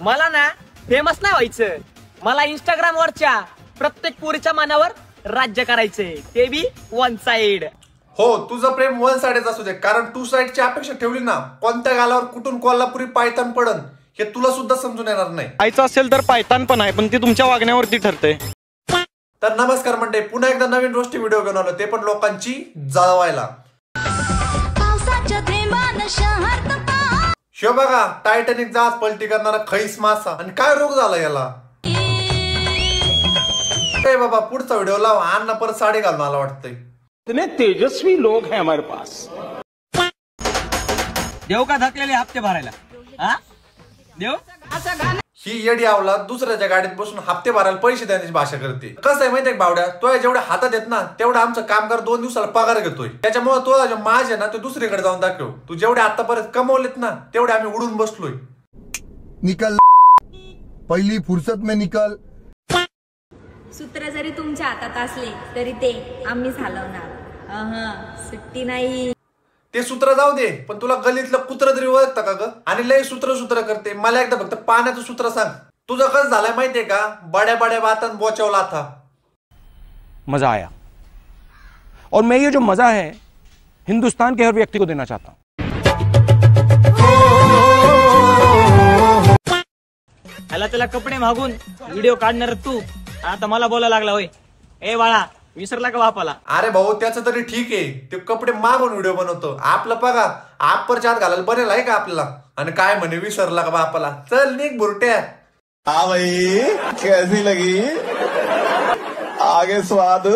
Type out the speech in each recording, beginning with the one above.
मला ना फेमस नाही व्हायचं, मला इंस्टाग्राम वरच्या प्रत्येक पोरीच्या मनावर राज्य करायचंय, ते बी वन साइड. हो, तुझं प्रेम वन साइडच असू दे, कारण टू साइडची अपेक्षा ठेवली ना, कोणत्या गालावर कुठून कोल्हापुरी पायतान पडन हे तुला सुद्धा समजून येणार नाही. आईचं असेल तर पायतान पण आहे, पण ते तुमच्या वागण्यावरती ठरते. तर नमस्कार मंडळी, पुन्हा एकदा नवीन रोस्टी व्हिडिओ घेऊन आलो, ते पण लोकांची जळवायला. शो बघा, टायटॅनिक जहाज पलटी करणारा खैस मासा, आणि काय रोग झाला याला. बाबा पुढचा व्हिडिओ लाव, अण्णा परत साडी घालून आला वाटतंय. इतने तेजस्वी लोग हैं हमारे पास. देव का धकलेले हप्ते भरायला, हा देव. ही येडी आवला दुसऱ्याच्या गाडीत बसून हप्ते भरायला पैसे देण्याची भाषा करते. कसं आहे माहितीये बावड्या, तो जेवढ्या हातात येत ना तेवढा आमचं कामगार 2 दिवसाला पगार घेतोय. त्याच्यामुळे तो माझ आहे ना तो दुसरीकडे जाऊन दाखव. तू जेवढे आतापर्यंत कमवलेत ना तेवढे आम्ही उडून बसलोय. निकल पहिली फुर्सत में निकल. सूत्र जरी तुमच्या हातात असले तरी ते आम्हीच हलवणार. सुट्टी नाही. ते सूत्र जाऊ दे, पण तुला गलीतलं कुत्र तरी ओळखतं का ग? आणि लय सूत्र करते. मला एकदा फक्त पाण्याचं सूत्र सांग. तुझं कसं झालंय माहितीये का, बड्या बड्या बातान बोचवला था. मजा आया और मैं ये जो मजा है हिंदुस्तान के हर व्यक्ति को देना चाहता हूं. ह्याला त्याला कपडे मागून व्हिडिओ काढणार तू, आता मला बोलायला लागला होय. ए बाळा, विसरला का बापाला? अरे भाऊ, त्याचं तरी ठीक आहे, ते कपडे मागून व्हिडिओ बनवतो. आपलं बघा, आपरच्या हात घालायला बनेल आहे का आपल्याला? आणि काय म्हणे विसरला का बापाला? चल निघ बुरट्या. हाँ भाई, कैसी लगी आगे स्वाद.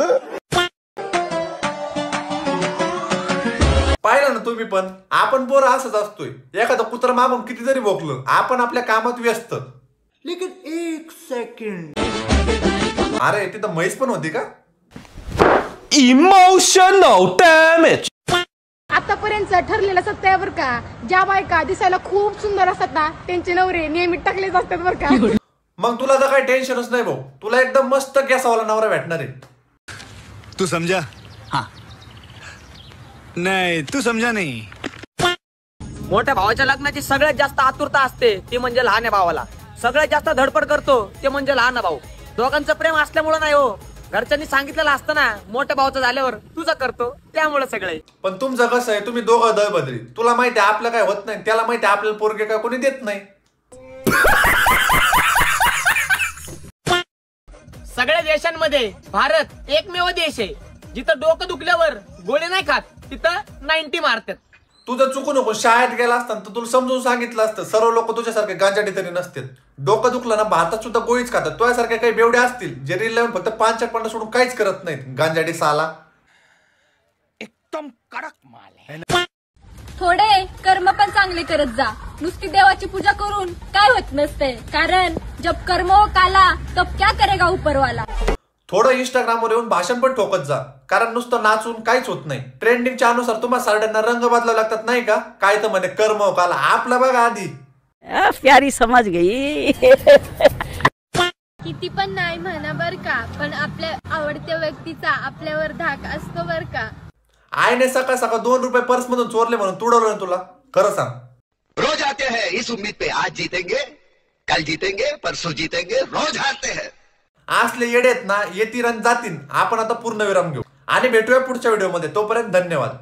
पाहिलं ना तुम्ही पण, आपण पोरं असंच असतोय. एखादं कुत्र मागून किती जरी भोकलं, आपण आपल्या कामात व्यस्त. लेकिन 1 सेकंड, अरे तिथं म्हैस पण होती का? Emotional damage. आतापर्यंत ठरलेलं सत्य बर का, ज्या बायका दिसायला खूप सुंदर असतात ना त्यांचे नवरे नेहमी टाकलेच असतात बर का. मग तुला तर काही टेन्शनच नाही भाऊ, तुला एकदम मस्त गॅसवाला नवरा भेटणार आहे. तू समझा? हाँ. नाही तू समझा नाही. मोठ्या भावाच्या लग्नाची सगळ्यात जास्त आतुरता असते ती म्हणजे लहान भावाला. सगळ्यात जास्त धडपड करतो ते म्हणजे लहान भाऊ. दोघांचं प्रेम असल्यामुळे नाही हो, घरच्यांनी सांगितलेलं असतं ना, मोठ्या भावाचं झाल्यावर तुझं करतो, त्यामुळे सगळे. पण तुमचं कसं आहे, तुम्ही दोघं दळबद्री. तुला माहिती आहे आपलं काय होत नाही, त्याला माहिती आहे आपल्याला पोरगे काय कोणी देत नाही. सगळ्या देशांमध्ये भारत एकमेव देश आहे जिथं डोकं दुखल्यावर गोळी नाही खात, तिथं 90 मारतात. तुझं चुकू नको, शाळेत गेला असताना तर तुला समजून सांगितलं असतं. सर्व लोक तुझ्यासारखे गांजाडी तरी नसतात. डोकं दुखलं ना भारतात सुद्धा गोळीच खातात. तुझ्यासारखे काही बेवडे असतील जे रील लावून फक्त 5-4 सोडून काहीच करत नाहीत. गांजाडी साला एकदम कडक माल है. थोडे कर्म पण चांगले करत जा. नुसती देवाची पूजा करून काय होत नसते, कारण जब कर्म हो काला तब क्या करेगा उपरवाला. थोडं इंस्टाग्रामवर येऊन भाषण पण ठोकत जा, कारण नुसतं नाचून काहीच होत नाही. ट्रेंडिंगच्या अनुसार तुम्हाला साड्यांना रंग बदलावे लागतात नाही का? काय तर म्हणे कर्म हो काला. आपला बघा आधी. प्यारी समज गई. किती पण नाही म्हणा बर का, पण आपल्या आवडत्या व्यक्तीचा आपल्यावर धाक असतो बर का. आईने सकाळ सकाळ 2 रुपये पर्स मधून चोरले म्हणून तुडवलं तुला? खरं सांग. रोज आते हैं इस उम्मीद पे, आज जीतेंगे, कल जीतेंगे, परसों जीतेंगे, रोज हारते हैं. असले येडेत ना, येतील आणि जातील. आपण आता पूर्ण विराम घेऊ आणि भेटूया पुढच्या व्हिडिओमध्ये. तोपर्यंत धन्यवाद.